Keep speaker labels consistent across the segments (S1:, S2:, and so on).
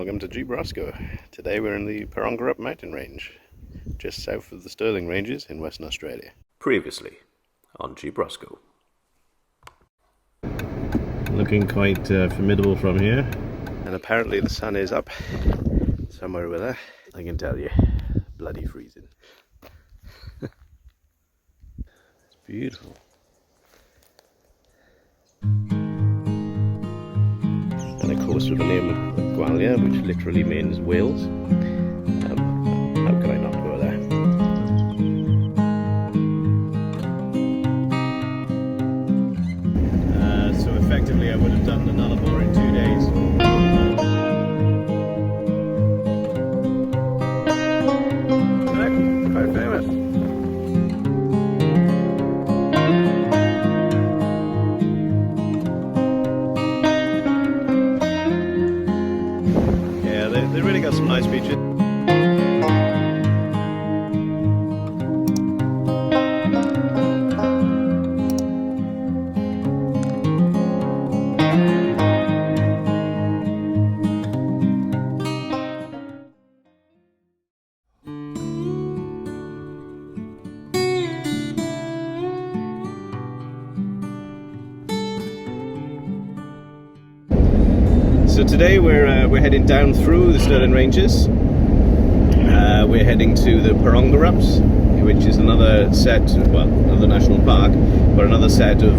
S1: Welcome to Jeep Roscoe. Today we're in the Porongurup mountain range, just south of the Stirling Ranges in Western Australia.
S2: Previously on Jeep Roscoe.
S1: Looking quite formidable from here, and apparently the sun is up somewhere over there. I can tell you, bloody freezing. It's beautiful. And of course with the name of Gwalia, which literally means Wales. How could I not go there? So effectively I would have done the Nullarbor in 2 days. Quite famous. They really got some nice beaches. So today we're heading down through the Stirling Ranges. We're heading to the Porongurups, which is another set, well, another national park, but another set of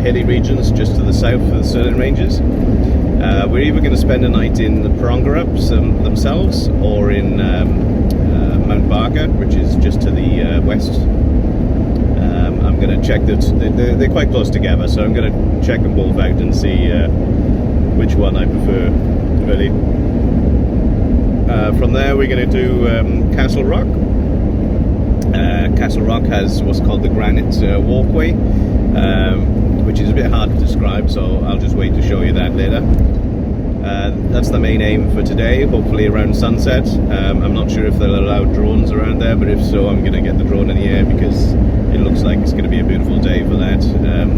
S1: hilly regions just to the south of the Stirling Ranges. We're either going to spend a night in the Porongurups themselves, or in Mount Barker, which is just to the west. I'm going to check that they're quite close together, so I'm going to check them both out and see which one I prefer, really. From there we're going to do Castle Rock. Castle Rock has what's called the Granite Walkway, which is a bit hard to describe, so I'll just wait to show you that later. That's the main aim for today, hopefully around sunset. I'm not sure if they'll allow drones around there, but if so, I'm going to get the drone in the air because it looks like it's going to be a beautiful day for that.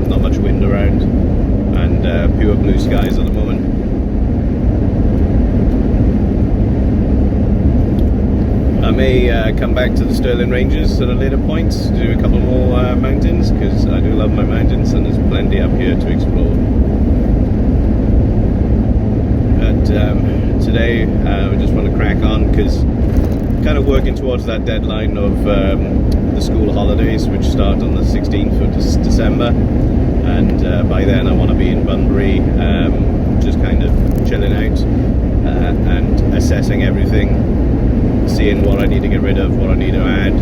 S1: Not much wind around, and pure blue skies at the moment. I may come back to the Stirling Ranges at a later point to do a couple more mountains, because I do love my mountains and there's plenty up here to explore. But today we just want to crack on, because kind of working towards that deadline of the school holidays, which start on the 16th of December. And by then I want to be in Bunbury, just kind of chilling out and assessing everything, seeing what I need to get rid of, what I need to add,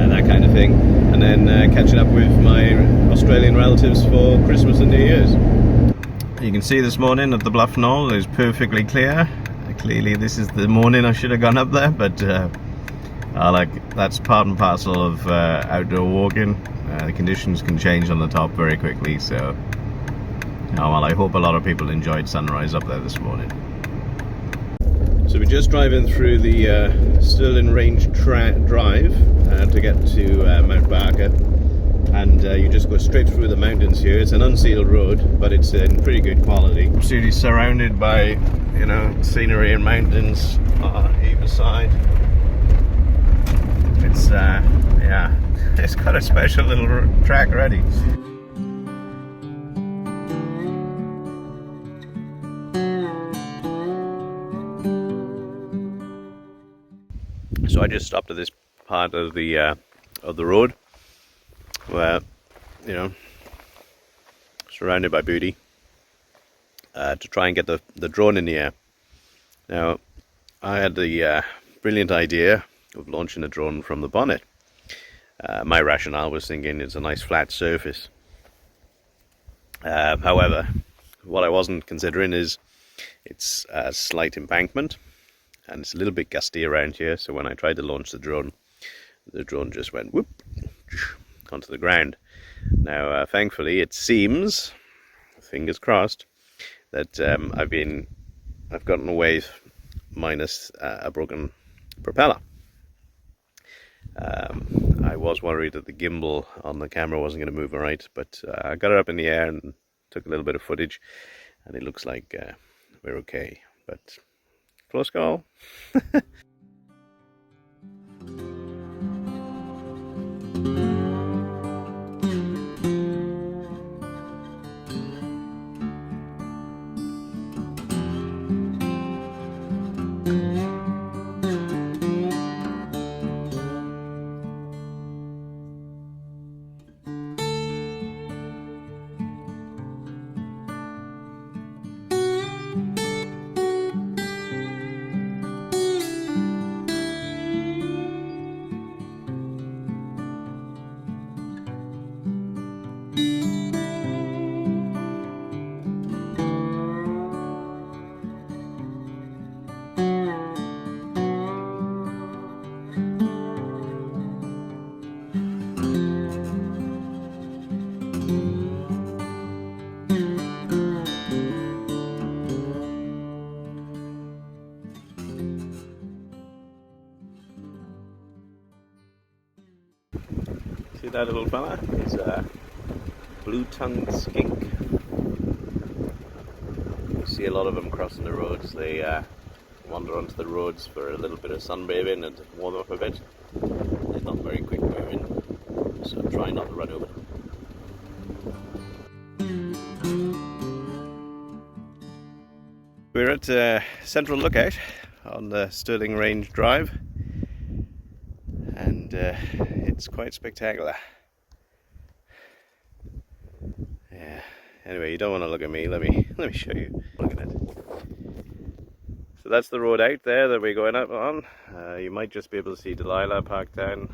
S1: that kind of thing, and then catching up with my Australian relatives for Christmas and New Year's. You can see this morning that the Bluff Knoll is perfectly clear. Clearly this is the morning I should have gone up there, but that's part and parcel of outdoor walking. The conditions can change on the top very quickly, so well, I hope a lot of people enjoyed sunrise up there this morning. So we're just driving through the Stirling Range Drive to get to Mount Barker, and you just go straight through the mountains here. It's an unsealed road, but it's in pretty good quality. Absolutely surrounded by, you know, scenery and mountains on either side. It's yeah, it's got a special little track ready. So I just stopped at this part of the road where, you know, surrounded by beauty, to try and get the drone in the air. Now, I had the brilliant idea of launching a drone from the bonnet. My rationale was thinking it's a nice flat surface. However, what I wasn't considering is it's a slight embankment, and it's a little bit gusty around here, so when I tried to launch the drone just went whoop onto the ground. Now thankfully it seems, fingers crossed, that I've gotten away minus a broken propeller. I was worried that the gimbal on the camera wasn't going to move right, but I got it up in the air and took a little bit of footage, and it looks like we're okay. but close call. See that little fella? He's a blue-tongued skink. You see a lot of them crossing the roads. They wander onto the roads for a little bit of sunbathing and warm up a bit. They're not very quick moving, so try not to run over them. We're at Central Lookout on the Stirling Range Drive, and it's quite spectacular. Yeah. Anyway, you don't want to look at me. Let me show you. Look at it. So that's the road out there that we're going up on. You might just be able to see Delilah parked down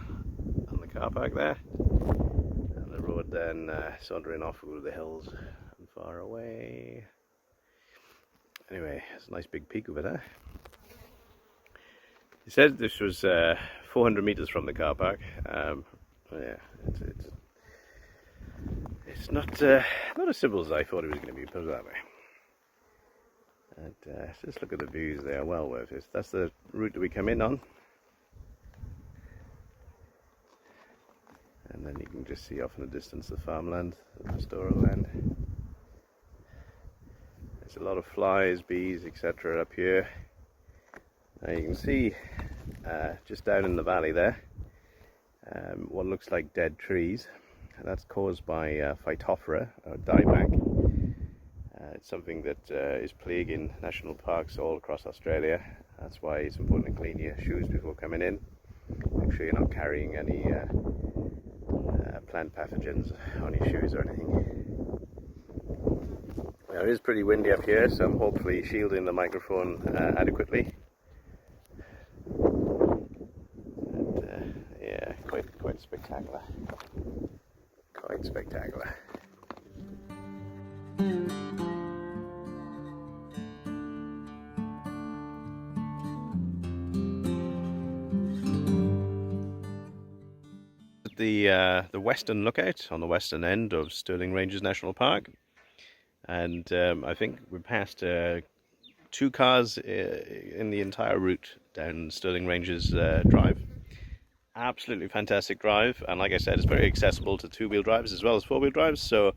S1: on the car park there, and the road then sauntering off over the hills and far away. Anyway, it's a nice big peak over there. He said this was 400 meters from the car park. Yeah, it's not as simple as I thought it was going to be, put it that way. And just look at the views; they are well worth it. That's the route that we come in on, and then you can just see off in the distance the farmland, the pastoral land. There's a lot of flies, bees, etc. up here. Now you can see just down in the valley there what looks like dead trees. And that's caused by Phytophthora, or dieback. It's something that is plaguing national parks all across Australia. That's why it's important to clean your shoes before coming in. Make sure you're not carrying any plant pathogens on your shoes or anything. Now, it is pretty windy up here, so I'm hopefully shielding the microphone adequately. And, yeah, quite spectacular. Quite spectacular. The western lookout on the western end of Stirling Ranges National Park, and I think we passed 2 cars in the entire route down Stirling Ranges Drive. Absolutely fantastic drive, and like I said, it's very accessible to 2-wheel drives as well as 4-wheel drives, so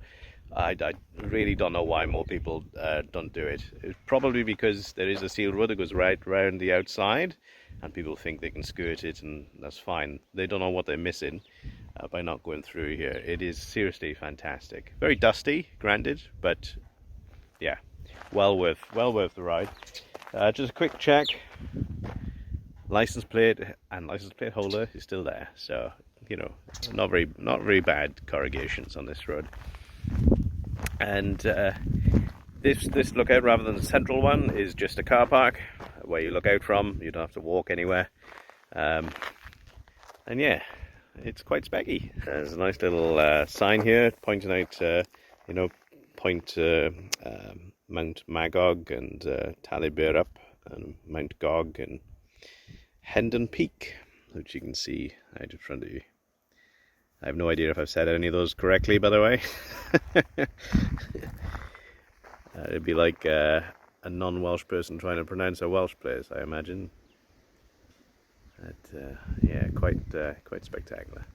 S1: I really don't know why more people don't do it. It's probably because there is a sealed road that goes right around the outside, and people think they can skirt it, and that's fine. They don't know what they're missing by not going through here. It is seriously fantastic. Very dusty, granted, but yeah, well worth the ride. Just a quick check. License plate and license plate holder is still there, so you know, not very bad corrugations on this road. And this lookout, rather than the central one, is just a car park where you look out from. You don't have to walk anywhere, and yeah, it's quite specky. There's a nice little sign here pointing out, you know, Point Mount Magog and Tallybearup and Mount Gog and Hendon Peak, which you can see out in front of you. I have no idea if I've said any of those correctly, by the way. It'd be like a non-Welsh person trying to pronounce a Welsh place, I imagine. But, yeah, quite spectacular.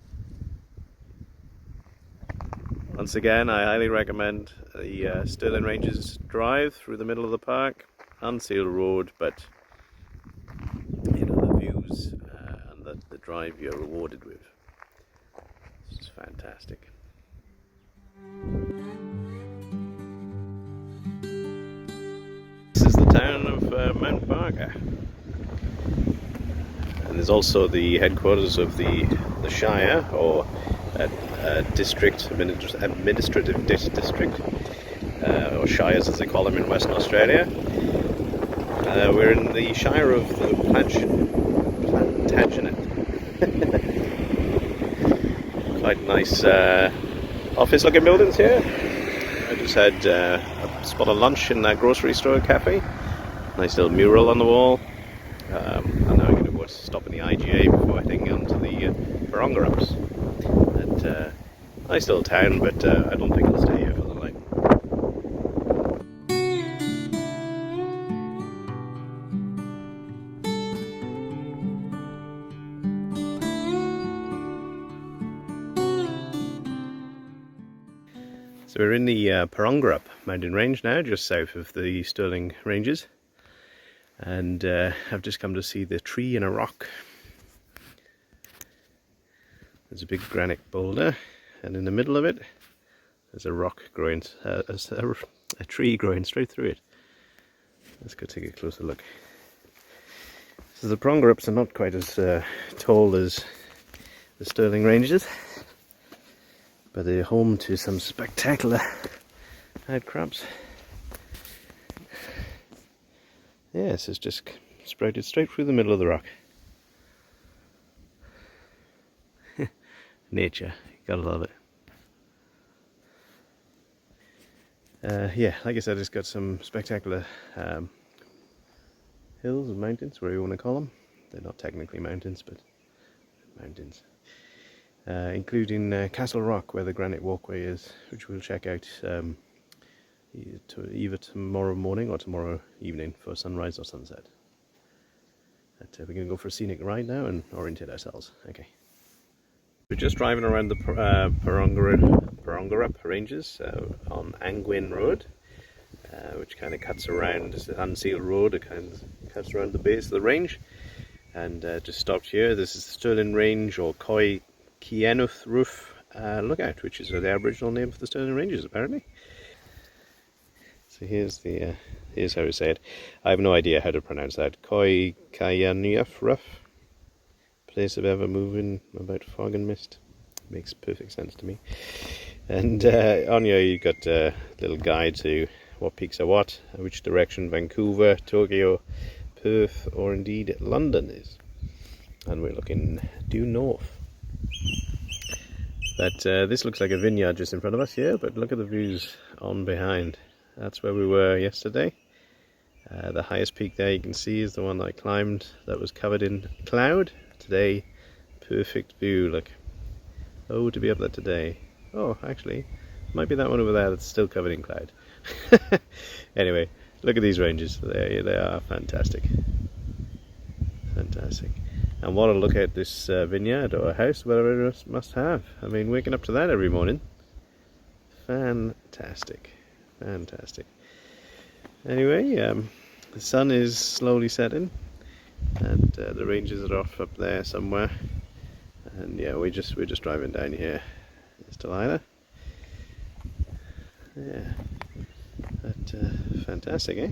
S1: Once again, I highly recommend the Stirling Ranges Drive through the middle of the park. unsealed road, but you know, the views and the drive you're rewarded with. It's just fantastic. This is the town of Mount Barker, and there's also the headquarters of the Shire, or district, administrative district, or shires as they call them in Western Australia. We're in the Shire of the Plantagenet. Quite nice office looking buildings here. I just had a spot of lunch in that grocery store cafe. Nice little mural on the wall. And now I'm going to go stop in the IGA before heading on to the Porongurups. Nice little town, but I don't think I'll stay here for the night. So we're in the Porongurup mountain range now, just south of the Stirling Ranges, and I've just come to see the tree in a rock. There's a big granite boulder, and in the middle of it there's a rock growing, a tree growing straight through it. Let's go take a closer look. So the Porongurups are not quite as tall as the Stirling Ranges, but they're home to some spectacular outcrops. Yes, it's just sprouted straight through the middle of the rock. Nature, you gotta love it. Yeah, like I said, it's got some spectacular hills and mountains, whatever you want to call them. They're not technically mountains, but mountains. Including Castle Rock, where the granite walkway is, which we'll check out either tomorrow morning or tomorrow evening for sunrise or sunset. But we're going to go for a scenic ride now and orientate ourselves. Okay. We're just driving around the Porongurup Ranges on Angwin Road, which kind of cuts around. It's an unsealed road. It kind of cuts around the base of the range, and just stopped here. This is the Stirling Range, or Koi Kienuthruf Lookout, which is the Aboriginal name for the Stirling Ranges, apparently. So here's how we say it. I have no idea how to pronounce that. Koi Kienuthruf. Place of ever moving about fog and mist. Makes perfect sense to me. And on here you've got a little guide to what peaks are what, which direction Vancouver, Tokyo, Perth, or indeed London is. And we're looking due north. But this looks like a vineyard just in front of us here, but look at the views on behind. That's where we were yesterday. The highest peak there you can see is the one that I climbed that was covered in cloud. Today, perfect view, look. Oh, to be up there today. Oh, actually, might be that one over there that's still covered in cloud. Anyway, look at these ranges. They are fantastic. Fantastic. And what a look at this vineyard or house, whatever it must have. I mean, waking up to that every morning. Fantastic. Fantastic. Anyway, the sun is slowly setting, and the ranges are off up there somewhere. And yeah, we're just driving down here. It's Delilah. Yeah, but fantastic, eh?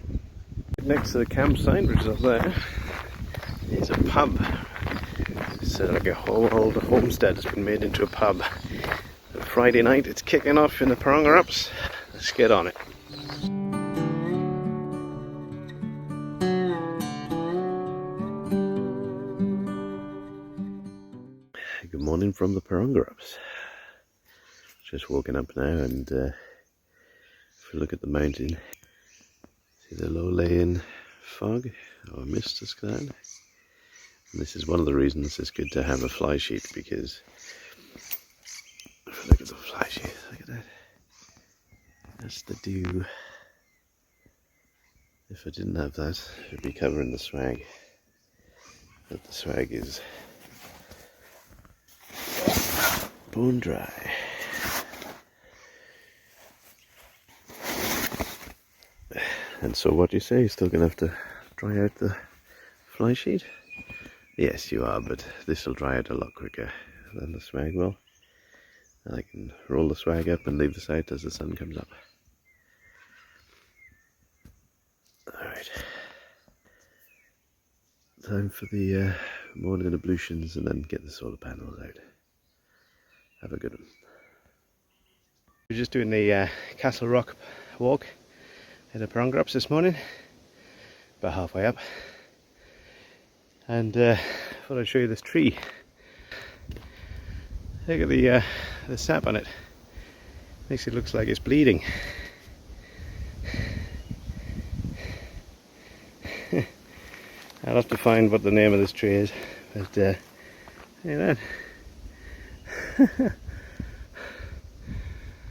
S1: Next to the campsite, which is up there, is a pub. It's like a whole old homestead has been made into a pub. And Friday night, it's kicking off in the Porongurups. Let's get on it. Good morning from the Porongurups. Just walking up now, and if we look at the mountain, see the low-laying fog or mist that's cloud. And this is one of the reasons it's good to have a fly sheet, because if we look at the fly sheet, look at that. That's the dew. If I didn't have that, it'd be covering the swag. But the swag is bone dry. And so what do you say? You're still going to have to dry out the fly sheet? Yes, you are, but this will dry out a lot quicker than the swag will. And I can roll the swag up and leave this out as the sun comes up. Alright. Time for the morning ablutions and then get the solar panels out. Have a good one. We're just doing the Castle Rock walk in the Porongurups this morning, about halfway up, and I thought I'd show you this tree. Look at the sap on it. Makes it look like it's bleeding. I'll have to find what the name of this tree is, but you know,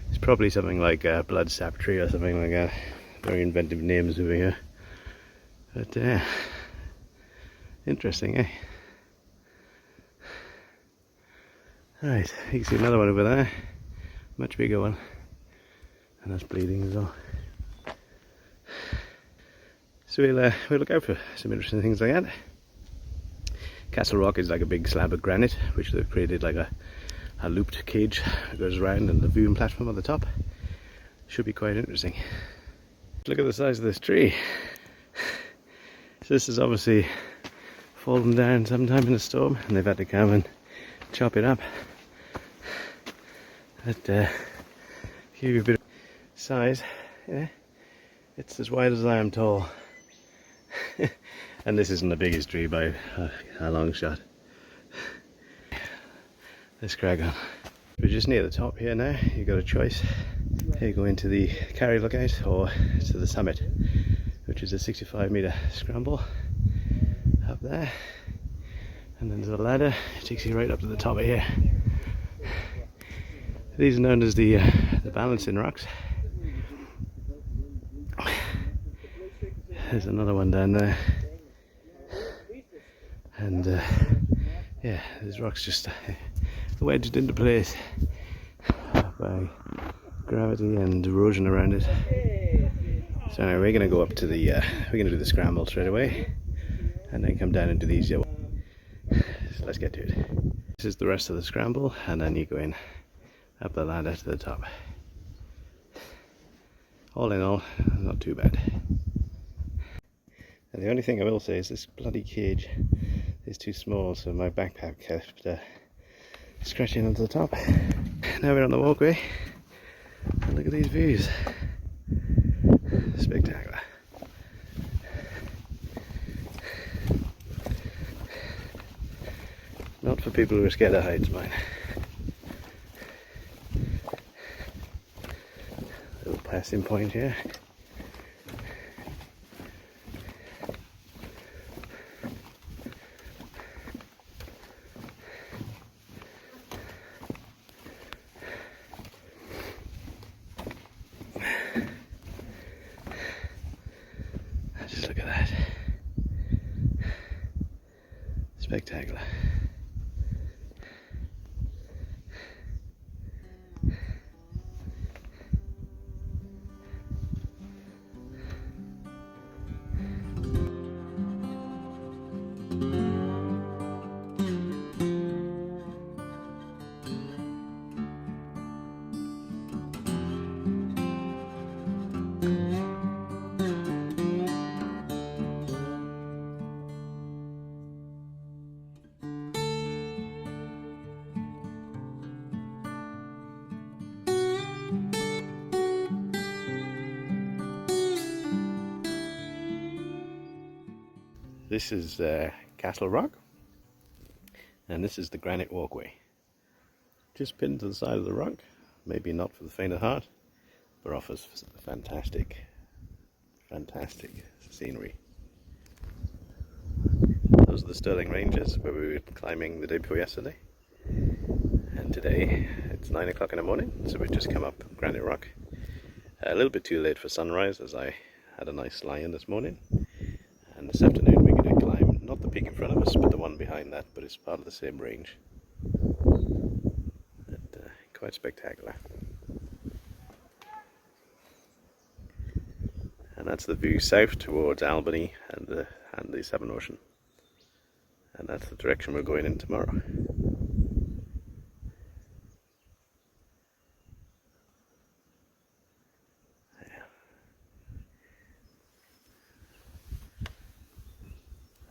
S1: it's probably something like a blood sap tree or something like that. Very inventive names over here, but interesting, eh? Right, you can see another one over there, much bigger one, and that's bleeding as well. So we'll look out for some interesting things like that. Castle Rock is like a big slab of granite, which they've created like a looped cage that goes around, and the viewing platform on the top. Should be quite interesting. Look at the size of this tree. So this is obviously fallen down sometime in a storm, and they've had to come and chop it up. But give you a bit of size, yeah. It's as wide as I am tall. And this isn't the biggest tree by a long shot. Let's crack on. We're just near the top here now. You've got a choice. You go into the Carry Lookout or to the summit, which is a 65-metre scramble up there. And then there's a ladder. It takes you right up to the top of here. These are known as the balancing rocks. There's another one down there, and yeah, these rocks just wedged into place by gravity and erosion around it. So anyway, we're going to go up to the we're going to do the scramble straight away, and then come down into these. So let's get to it. This is the rest of the scramble, and then you go in up the ladder to the top. All in all, not too bad. And the only thing I will say is this bloody cage is too small, so my backpack kept scratching onto the top. Now we're on the walkway, and look at these views. Spectacular. Not for people who are scared of heights, mine. Little passing point here. Just look at that. Spectacular. This is Castle Rock, and this is the granite walkway. Just pinned to the side of the rock, maybe not for the faint of heart, but offers fantastic scenery. Those are the Stirling Ranges where we were climbing the day before yesterday, and today it's 9 o'clock in the morning, so we've just come up Granite Rock. A little bit too late for sunrise, as I had a nice lie-in this morning, and this afternoon we're going to climb not the peak in front of us but the one behind that, but it's part of the same range. And, quite spectacular. and that's the view south towards Albany and the Severn Ocean, and that's the direction we're going in tomorrow.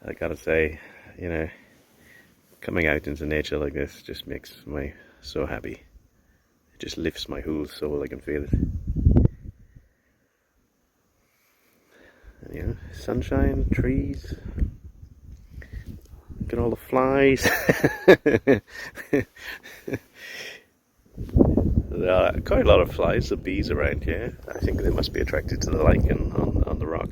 S1: I gotta say, you know, coming out into nature like this just makes me so happy. It just lifts my whole soul, I can feel it. And, you know, sunshine, trees, look at all the flies. There are quite a lot of flies, the bees around here. I think they must be attracted to the lichen on the rock.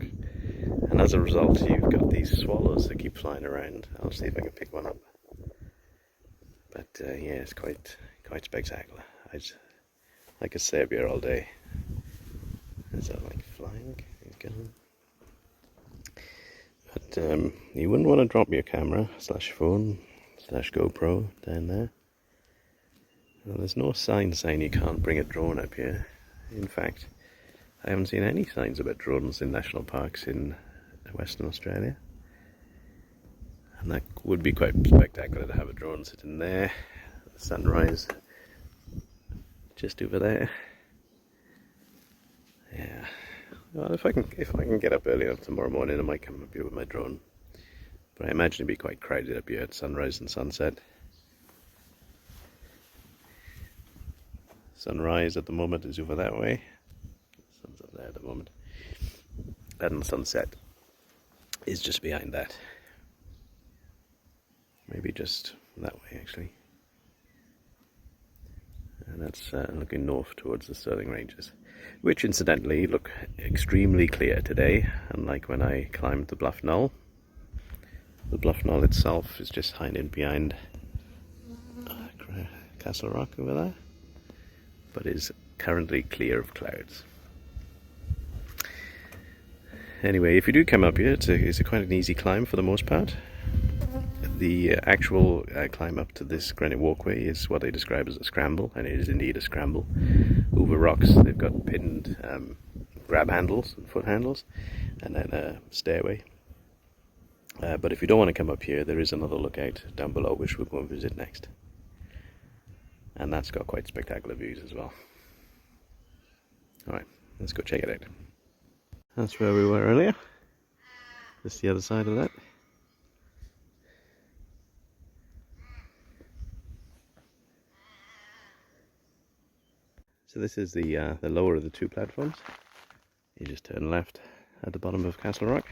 S1: And as a result, you've got these swallows that keep flying around. I'll see if I can pick one up. But yeah, it's quite spectacular. I could stay up here all day. Is that like flying? But you wouldn't want to drop your camera /phone /GoPro down there. Well, there's no sign saying you can't bring a drone up here. In fact, I haven't seen any signs about drones in national parks in Western Australia, and that would be quite spectacular to have a drone sitting there. The sunrise just over there. Yeah. Well, if I can get up early enough tomorrow morning, I might come up here with my drone. But I imagine it'd be quite crowded up here at sunrise and sunset. Sunrise at the moment is over that way. Sun's up there at the moment. And sunset is just behind that. Maybe just that way actually. And that's looking north towards the Stirling Ranges, which incidentally look extremely clear today, unlike when I climbed the Bluff Knoll. The Bluff Knoll itself is just hiding behind Castle Rock over there, but is currently clear of clouds. Anyway, if you do come up here, it's quite an easy climb for the most part. The actual climb up to this granite walkway is what they describe as a scramble, and it is indeed a scramble over rocks. They've got pinned grab handles and foot handles, and then a stairway. But if you don't want to come up here, there is another lookout down below which we'll go and visit next. And that's got quite spectacular views as well. Alright, let's go check it out. That's where we were earlier. Just the other side of that. So this is the lower of the two platforms. You just turn left at the bottom of Castle Rock.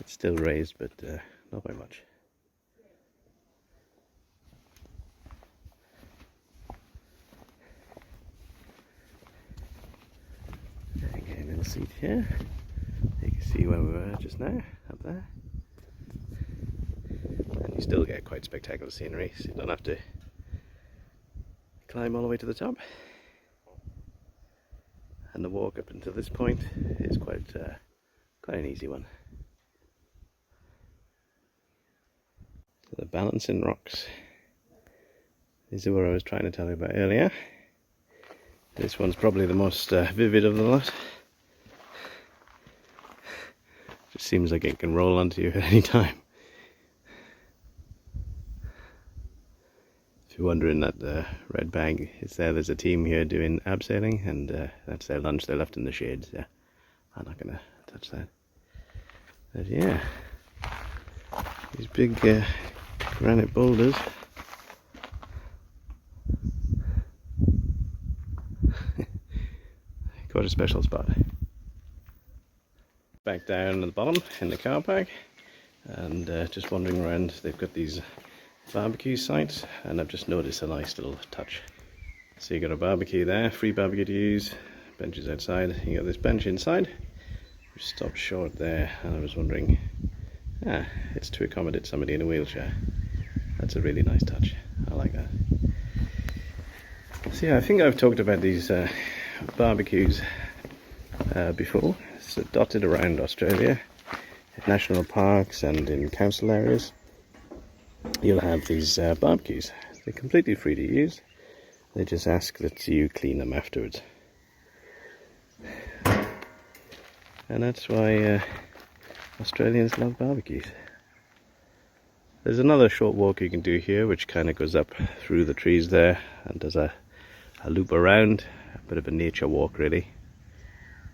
S1: It's still raised, but not by much. Again, in the seat here, you can see where we were just now, up there. And you still get quite spectacular scenery, so you don't have to climb all the way to the top. And the walk up until this point is quite an easy one. So the balancing rocks. These are what I was trying to tell you about earlier. This one's probably the most vivid of the lot. Just seems like it can roll onto you at any time. If you're wondering, that red bag is there, there's a team here doing abseiling, and that's their lunch. They're left in the shade, so I'm not going to touch that. But yeah, these big granite boulders. Quite a special spot. Back down at the bottom in the car park, and just wandering around. They've got these barbecue sites, and I've just noticed a nice little touch. So you got a barbecue there, free barbecue to use, benches outside. You got this bench inside. We stopped short there, and I was wondering, it's to accommodate somebody in a wheelchair. That's a really nice touch. I like that. So yeah, I think I've talked about these barbecues before. It's dotted around Australia, in national parks and in council areas. You'll have these barbecues. They're completely free to use. They just ask that you clean them afterwards. And that's why Australians love barbecues. There's another short walk you can do here, which kind of goes up through the trees there and does a loop around, a bit of a nature walk really.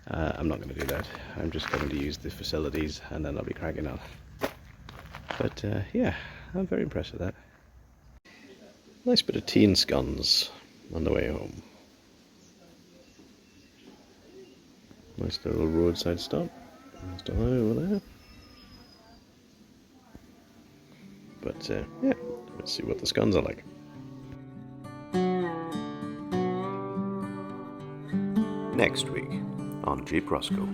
S1: I'm not going to do that. I'm just going to use the facilities and then I'll be cracking on. But yeah, I'm very impressed with that. Nice bit of tea and scones on the way home. Nice little roadside stop. There's the highway over there. But yeah, let's see what the scones are like.
S2: Next week on Jeep Roscoe.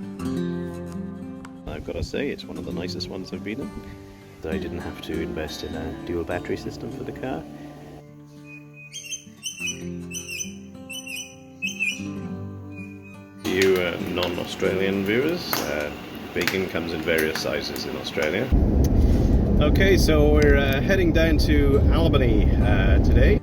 S1: I've got to say, it's one of the nicest ones I've been in. I didn't have to invest in a dual battery system for the car. You non-Australian viewers, bacon comes in various sizes in Australia. Okay, so we're heading down to Albany today.